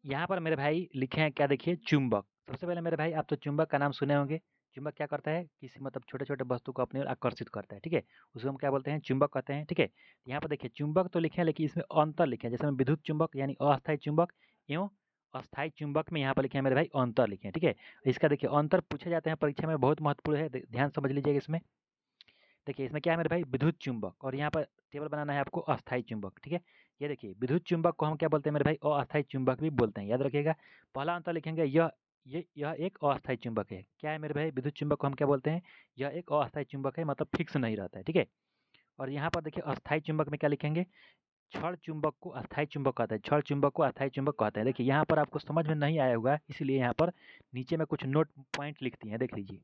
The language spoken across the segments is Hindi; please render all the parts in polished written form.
यहाँ पर मेरे भाई लिखे हैं क्या, देखिए चुंबक। सबसे पहले मेरे भाई आप तो चुंबक का नाम सुने होंगे। चुंबक क्या करता है, किसी मतलब छोटे-छोटे वस्तु को अपनी ओर आकर्षित करता है, ठीक है? उसको हम क्या बोलते हैं, चुंबक कहते हैं, ठीक है? यहाँ पर देखिए चुंबक तो लिखे हैं लेकिन इसमें अंतर लिखे हैं, जैसे में विद्युत चुंबक यानी अस्थायी चुंबक एवं अस्थायी चुंबक में यहाँ पर लिखे हैं मेरे भाई अंतर लिखे हैं, ठीक है? इसका देखिए अंतर पूछे जाते हैं परीक्षा में, बहुत महत्वपूर्ण है, ध्यान समझ लीजिएगा इसमें। देखिए इसमें क्या है मेरे भाई, विद्युत चुंबक, और यहाँ पर टेबल बनाना है आपको अस्थायी चुंबक, ठीक है? ये देखिए विद्युत चुंबक को हम क्या बोलते हैं मेरे भाई, अस्थायी चुंबक भी बोलते हैं, याद रखिएगा। पहला अंतर लिखेंगे, यह एक अस्थायी चुंबक है। क्या है मेरे भाई, विद्युत चुंबक को हम क्या बोलते हैं, यह एक अस्थायी चुंबक है, मतलब फिक्स नहीं रहता है, ठीक है? और यहाँ पर देखिए अस्थायी चुंबक में क्या लिखेंगे, क्षण चुंबक को अस्थायी चुंबक कहते हैं, क्षण चुंबक को अस्थायी चुंबक कहते हैं। देखिए यहाँ पर आपको समझ में नहीं आया होगा, इसलिए यहाँ पर नीचे में कुछ नोट पॉइंट लिखती हैं, देख लीजिए।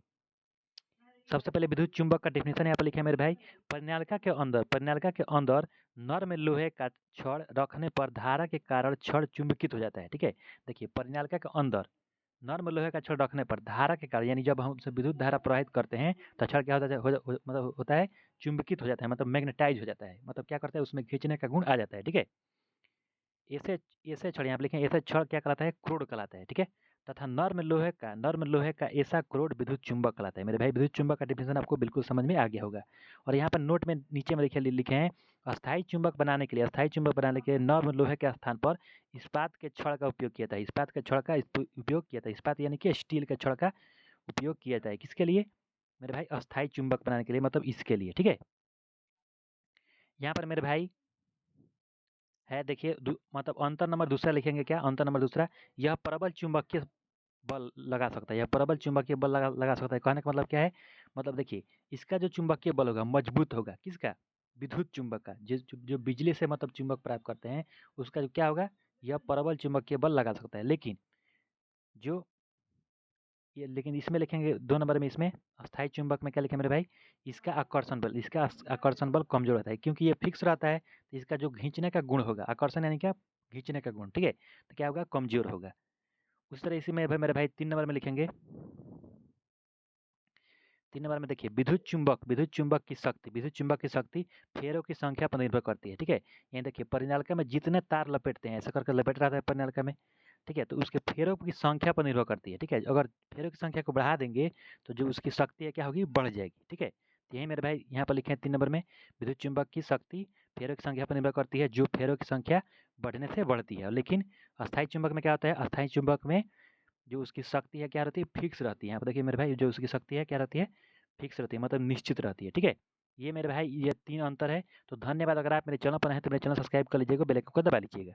सबसे पहले विद्युत चुंबक का डेफिनेशन यहाँ पर लिखे हैं मेरे भाई, परिनालिका के अंदर नर्म लोहे का छड़ रखने पर धारा के कारण छड़ चुंबकित हो जाता है, ठीक है? देखिए परिनालिका के अंदर नर्म लोहे का छड़ रखने पर धारा के कारण, यानी जब हम उससे विद्युत धारा प्रवाहित करते हैं तो छड़ क्या होता है, मतलब होता है चुंबकित हो जाता है, मतलब मैग्नेटाइज हो जाता है, मतलब क्या करता है उसमें खींचने का गुण आ जाता है, ठीक है? ऐसे ऐसे छड़ यहाँ पे लिखे हैं, ऐसे छड़ क्या कहलाता है, क्रोड कहलाता है, ठीक है? तथा नर्म लोहे का ऐसा क्रोड विद्युत चुंबक कहलाता है। मेरे भाई विद्युत चुंबक का डिफिनेशन आपको बिल्कुल समझ में आ गया होगा। और यहाँ पर नोट में नीचे में लिखे हैं, अस्थायी चुंबक बनाने के लिए नर्म लोहे के स्थान पर इस्पात के छड़ का उपयोग किया था, इस्पात के छड़ का उपयोग किया था, इस्पात यानी कि स्टील के छड़ का उपयोग किया जाए, किसके लिए मेरे भाई, अस्थायी चुंबक बनाने के लिए, मतलब इसके लिए, ठीक है? यहाँ पर मेरे भाई है, देखिए मतलब अंतर नंबर दूसरा लिखेंगे, क्या अंतर नंबर दूसरा, यह प्रबल चुंबकीय बल लगा सकता है, यह प्रबल चुंबकीय बल लगा सकता है। कहने का मतलब क्या है, मतलब देखिए इसका जो चुंबकीय बल होगा मजबूत होगा, किसका, विद्युत चुंबक का, जो बिजली से मतलब चुंबक प्राप्त करते हैं, उसका जो क्या होगा, यह प्रबल चुंबकीय बल लगा सकता है। लेकिन जो ये, लेकिन इसमें लिखेंगे 2 नंबर में, इसमें अस्थायी चुंबक में क्या लिखें मेरे भाई, इसका आकर्षण बल कमजोर रहता है, क्योंकि ये फिक्स रहता है, तो इसका जो खींचने का गुण होगा, आकर्षण यानी क्या, खींचने का गुण, ठीक है? तो क्या होगा, कमजोर होगा। उस तरह इसी में मेरे भाई 3 नंबर में लिखेंगे, 3 नंबर में देखिए विद्युत चुंबक की शक्ति फेरों की संख्या पर निर्भर करती है, ठीक है? यहाँ देखिए परिनालिका में जितने तार लपेटते हैं, ऐसा करके लपेट रहा था परिनालिका में, ठीक है? तो उसके फेरों की संख्या पर निर्भर करती है, ठीक है? अगर फेरों की संख्या को बढ़ा देंगे तो जो उसकी शक्ति है क्या होगी, बढ़ जाएगी, ठीक है? तो यही मेरे भाई यहाँ पर लिखे हैं 3 नंबर में, विद्युत चुंबक की शक्ति फेरों की संख्या पर निर्भर करती है, जो फेरों की संख्या बढ़ने से बढ़ती है। लेकिन अस्थायी चुंबक में क्या होता है, अस्थायी चुंबक में जो उसकी शक्ति है क्या रहती है, फिक्स रहती है। यहाँ पर देखिए मेरे भाई जो उसकी शक्ति है क्या रहती है, फिक्स रहती है, मतलब निश्चित रहती है, ठीक है? ये मेरे भाई ये 3 अंतर है। तो धन्यवाद, अगर आप मेरे चैनल पर हैं तो मेरे चैनल सब्सक्राइब कर लीजिएगा, बेल आइकन को दबा लीजिएगा।